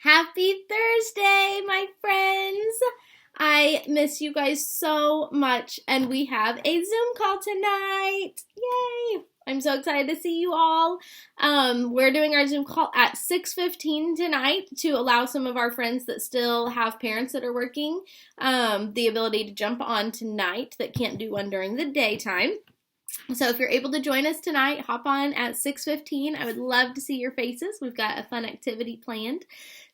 Happy Thursday, my friends! I miss you guys so much, and we have a Zoom call tonight. Yay! I'm so excited to see you all. We're doing our Zoom call at 6:15 tonight to allow some of our friends that still have parents that are working the ability to jump on tonight that can't do one during the daytime. So if you're able to join us tonight, hop on at 6:15. I would love to see your faces. We've got a fun activity planned.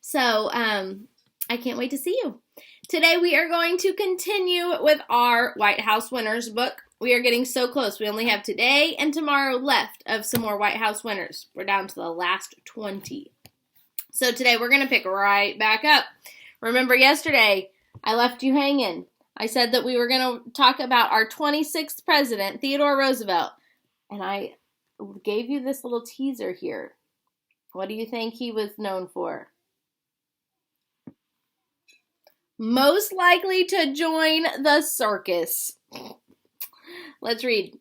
So I can't wait to see you. Today we are going to continue with our White House winners book. We are getting so close. We only have today and tomorrow left of some more White House winners. We're down to the last 20. So today we're going to pick right back up. Remember yesterday, I left you hanging. I said that we were going to talk about our 26th president, Theodore Roosevelt. And I gave you this little teaser here. What do you think he was known for? Most likely to join the circus. Let's read.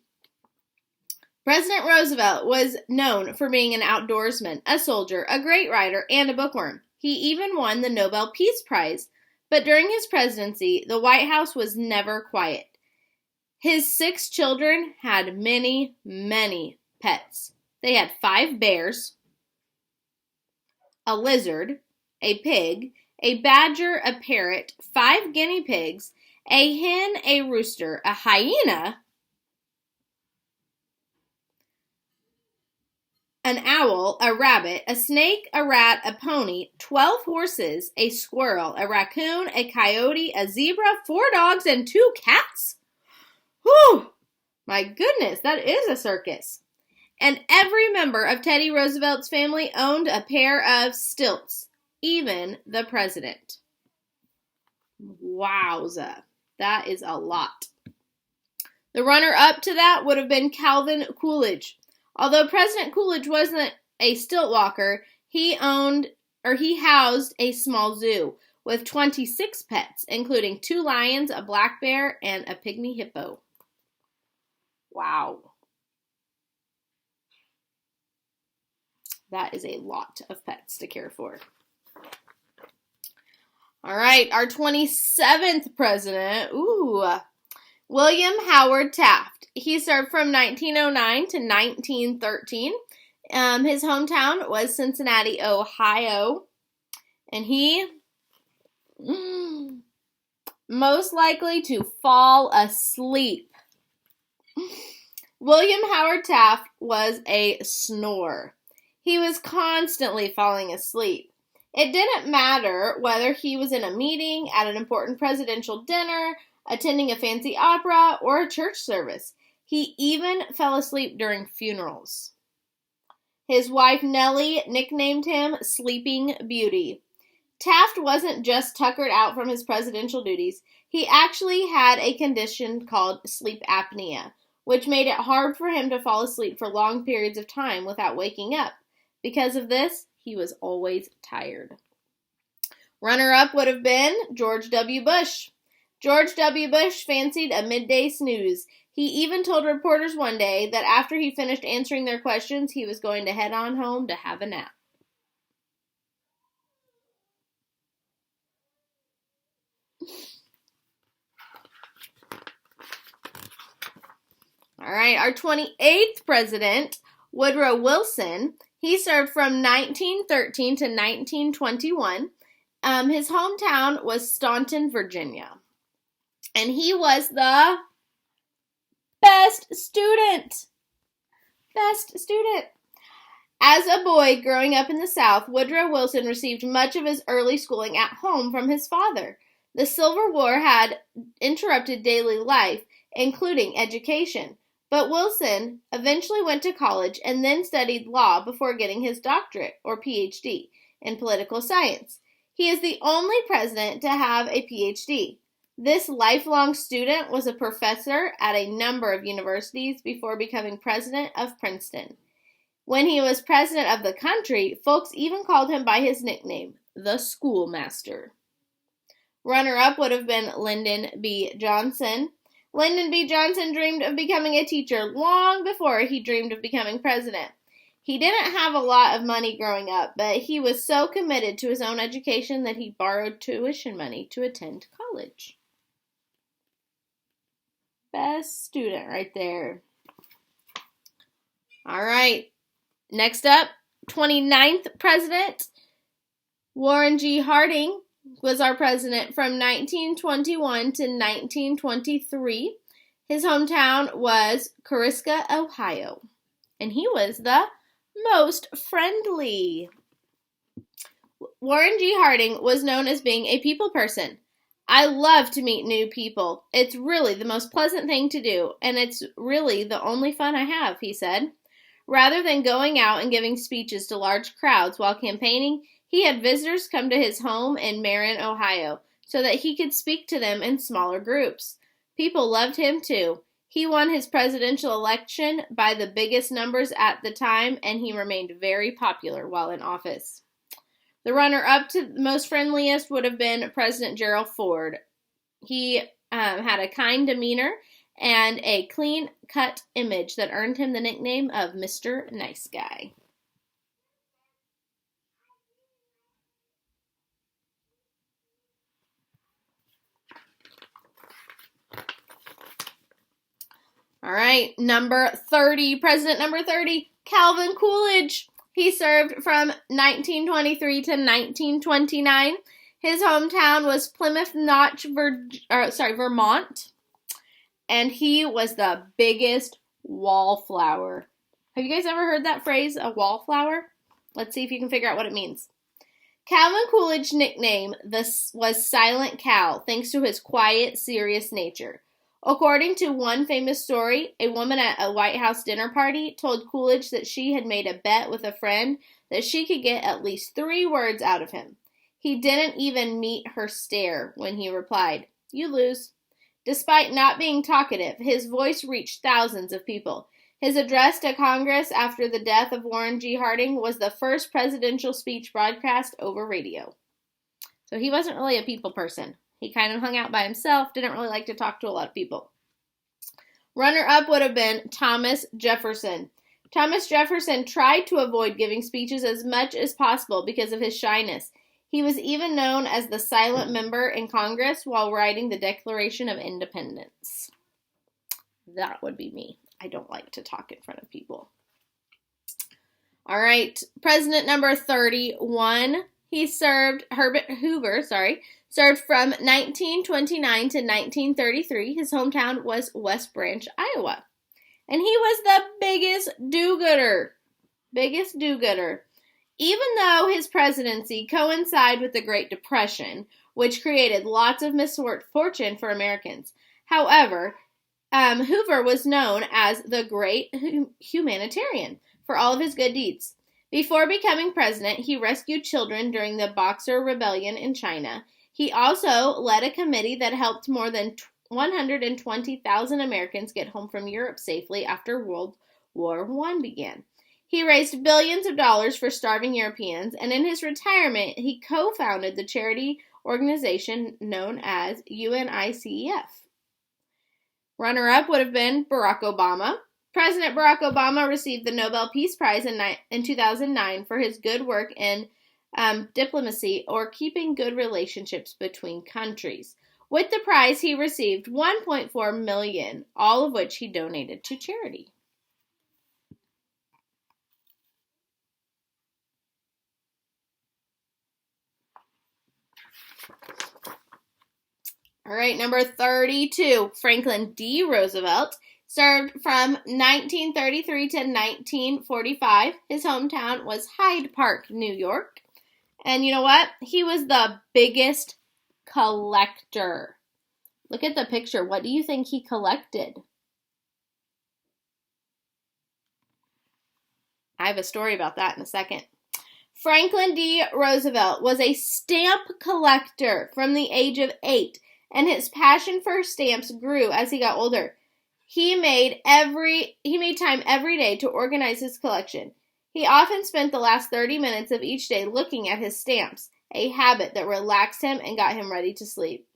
President Roosevelt was known for being an outdoorsman, a soldier, a great writer, and a bookworm. He even won the Nobel Peace Prize. But during his presidency, the White House was never quiet. His 6 children had many, many pets. They had 5 bears, a lizard, a pig, a badger, a parrot, 5 guinea pigs, a hen, a rooster, a hyena, an owl, a rabbit, a snake, a rat, a pony, 12 horses, a squirrel, a raccoon, a coyote, a zebra, 4 dogs, and 2 cats? Whew! My goodness, that is a circus. And every member of Teddy Roosevelt's family owned a pair of stilts, even the president. Wowza, that is a lot. The runner-up to that would have been Calvin Coolidge. Although President Coolidge wasn't a stilt walker, he housed a small zoo with 26 pets, including 2 lions, a black bear, and a pygmy hippo. Wow. That is a lot of pets to care for. All right, our 27th president, William Howard Taft. He served from 1909 to 1913. His hometown was Cincinnati, Ohio. And he most likely to fall asleep. William Howard Taft was a snorer. He was constantly falling asleep. It didn't matter whether he was in a meeting, at an important presidential dinner, attending a fancy opera, or a church service. He even fell asleep during funerals. His wife Nellie nicknamed him Sleeping Beauty. Taft wasn't just tuckered out from his presidential duties. He actually had a condition called sleep apnea, which made it hard for him to fall asleep for long periods of time without waking up. Because of this, he was always tired. Runner-up would have been George W. Bush. George W. Bush fancied a midday snooze. He even told reporters one day that after he finished answering their questions, he was going to head on home to have a nap. All right, our 28th president, Woodrow Wilson. He served from 1913 to 1921. His hometown was Staunton, Virginia. And he was the best student. Best student. As a boy growing up in the South, Woodrow Wilson received much of his early schooling at home from his father. The Civil War had interrupted daily life, including education. But Wilson eventually went to college and then studied law before getting his doctorate, or PhD, in political science. He is the only president to have a PhD. This lifelong student was a professor at a number of universities before becoming president of Princeton. When he was president of the country, folks even called him by his nickname, the Schoolmaster. Runner-up would have been Lyndon B. Johnson. Lyndon B. Johnson dreamed of becoming a teacher long before he dreamed of becoming president. He didn't have a lot of money growing up, but he was so committed to his own education that he borrowed tuition money to attend college. Best student right there. All right. Next up, 29th president, Warren G. Harding was our president from 1921 to 1923. His hometown was Coriska, Ohio, and he was the most friendly. Warren G. Harding was known as being a people person. I love to meet new people. It's really the most pleasant thing to do, and it's really the only fun I have, he said. Rather than going out and giving speeches to large crowds while campaigning, he had visitors come to his home in Marion, Ohio, so that he could speak to them in smaller groups. People loved him too. He won his presidential election by the biggest numbers at the time, and he remained very popular while in office. The runner-up to the most friendliest would have been President Gerald Ford. He had a kind demeanor and a clean-cut image that earned him the nickname of Mr. Nice Guy. All right, president number 30, Calvin Coolidge. He served from 1923 to 1929. His hometown was Plymouth Notch, Vermont. And he was the biggest wallflower. Have you guys ever heard that phrase, a wallflower? Let's see if you can figure out what it means. Calvin Coolidge's nickname was Silent Cal, thanks to his quiet, serious nature. According to one famous story, a woman at a White House dinner party told Coolidge that she had made a bet with a friend that she could get at least 3 words out of him. He didn't even meet her stare when he replied, "You lose." Despite not being talkative, his voice reached thousands of people. His address to Congress after the death of Warren G. Harding was the first presidential speech broadcast over radio. So he wasn't really a people person. He kind of hung out by himself, didn't really like to talk to a lot of people. Runner-up would have been Thomas Jefferson. Thomas Jefferson tried to avoid giving speeches as much as possible because of his shyness. He was even known as the silent member in Congress while writing the Declaration of Independence. That would be me. I don't like to talk in front of people. All right, president number 31. Herbert Hoover, served from 1929 to 1933. His hometown was West Branch, Iowa. And he was the biggest do-gooder. Even though his presidency coincided with the Great Depression, which created lots of misfortune for Americans. However, Hoover was known as the Great Humanitarian for all of his good deeds. Before becoming president, he rescued children during the Boxer Rebellion in China. He also led a committee that helped more than 120,000 Americans get home from Europe safely after World War I began. He raised billions of dollars for starving Europeans, and in his retirement, he co-founded the charity organization known as UNICEF. Runner-up would have been Barack Obama. President Barack Obama received the Nobel Peace Prize in 2009 for his good work in diplomacy, or keeping good relationships between countries. With the prize, he received $1.4 million, all of which he donated to charity. All right, number 32, Franklin D. Roosevelt. Served from 1933 to 1945. His hometown was Hyde Park, New York. And you know what? He was the biggest collector. Look at the picture. What do you think he collected? I have a story about that in a second. Franklin D. Roosevelt was a stamp collector from the age of 8, and his passion for stamps grew as he got older. He made time every day to organize his collection. He often spent the last 30 minutes of each day looking at his stamps, a habit that relaxed him and got him ready to sleep.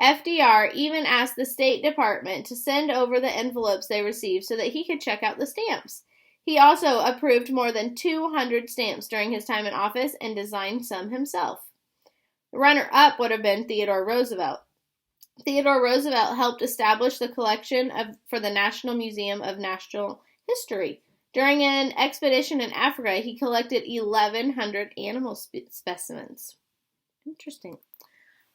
FDR even asked the State Department to send over the envelopes they received so that he could check out the stamps. He also approved more than 200 stamps during his time in office and designed some himself. The runner-up would have been Theodore Roosevelt. Theodore Roosevelt helped establish the collection for the National Museum of Natural History. During an expedition in Africa, he collected 1,100 animal specimens. Interesting.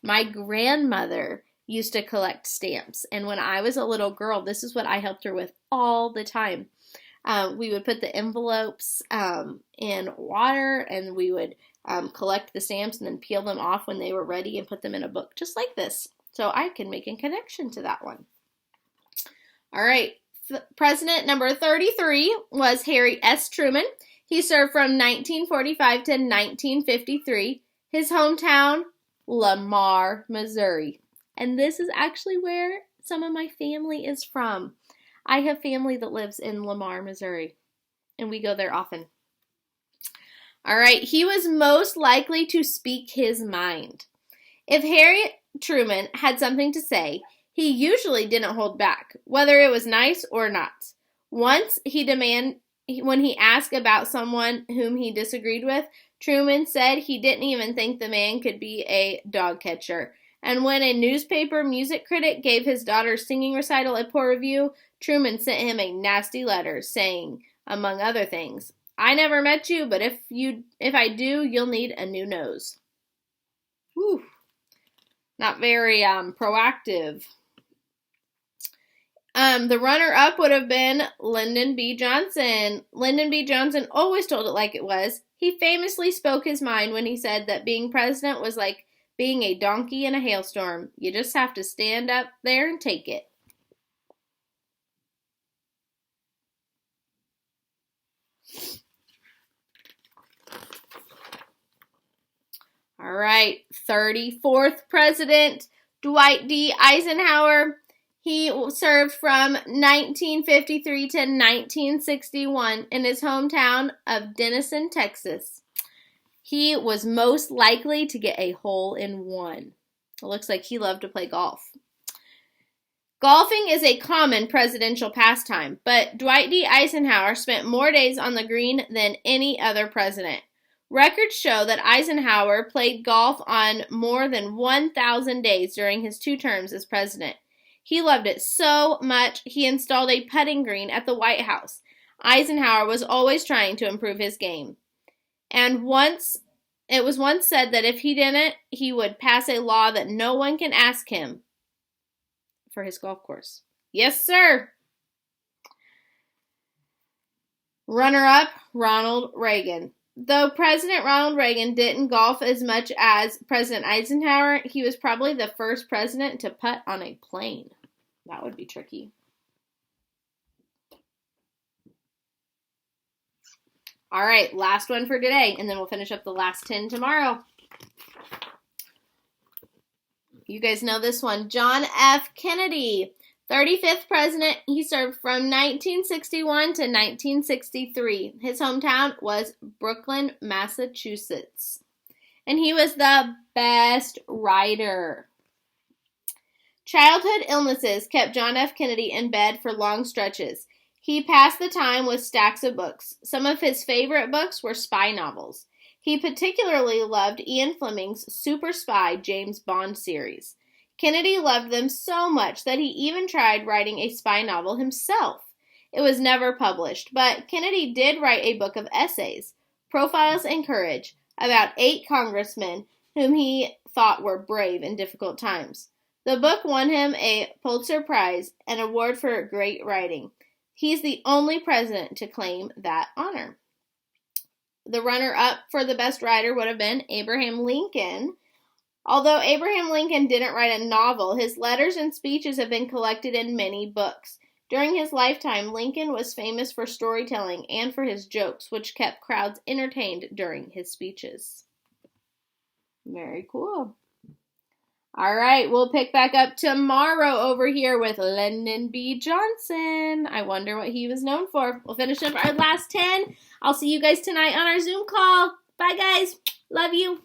My grandmother used to collect stamps, and when I was a little girl, this is what I helped her with all the time. We would put the envelopes in water, and we would collect the stamps and then peel them off when they were ready and put them in a book, just like this. So I can make a connection to that one. All right. President number 33 was Harry S. Truman. He served from 1945 to 1953. His hometown, Lamar, Missouri. And this is actually where some of my family is from. I have family that lives in Lamar, Missouri, and we go there often. All right, he was most likely to speak his mind. If Harry Truman had something to say, he usually didn't hold back, whether it was nice or not. Once when he asked about someone whom he disagreed with, Truman said he didn't even think the man could be a dog catcher. And when a newspaper music critic gave his daughter's singing recital a poor review, Truman sent him a nasty letter saying, among other things, "I never met you, but if I do, you'll need a new nose." Whew. Not very proactive. The runner-up would have been Lyndon B. Johnson. Lyndon B. Johnson always told it like it was. He famously spoke his mind when he said that being president was like being a donkey in a hailstorm. You just have to stand up there and take it. All right, 34th President, Dwight D. Eisenhower. He served from 1953 to 1961 in his hometown of Denison, Texas. He was most likely to get a hole-in-one. It looks like he loved to play golf. Golfing is a common presidential pastime, but Dwight D. Eisenhower spent more days on the green than any other president. Records show that Eisenhower played golf on more than 1,000 days during his 2 terms as president. He loved it so much, he installed a putting green at the White House. Eisenhower was always trying to improve his game. And it was once said that if he didn't, he would pass a law that no one can ask him for his golf course. Yes, sir. Runner-up, Ronald Reagan. Though President Ronald Reagan didn't golf as much as President Eisenhower, he was probably the first president to putt on a plane. That would be tricky. All right, last one for today, and then we'll finish up the last 10 tomorrow. You guys know this one. John F. Kennedy, 35th president. He served from 1961 to 1963. His hometown was Brookline, Massachusetts. And he was the best writer. Childhood illnesses kept John F. Kennedy in bed for long stretches. He passed the time with stacks of books. Some of his favorite books were spy novels. He particularly loved Ian Fleming's super spy James Bond series. Kennedy loved them so much that he even tried writing a spy novel himself. It was never published, but Kennedy did write a book of essays, Profiles in Courage, about 8 congressmen whom he thought were brave in difficult times. The book won him a Pulitzer Prize, an award for great writing. He's the only president to claim that honor. The runner-up for the best writer would have been Abraham Lincoln. Although Abraham Lincoln didn't write a novel, his letters and speeches have been collected in many books. During his lifetime, Lincoln was famous for storytelling and for his jokes, which kept crowds entertained during his speeches. Very cool. All right, we'll pick back up tomorrow over here with Lyndon B. Johnson. I wonder what he was known for. We'll finish up our last 10. I'll see you guys tonight on our Zoom call. Bye, guys. Love you.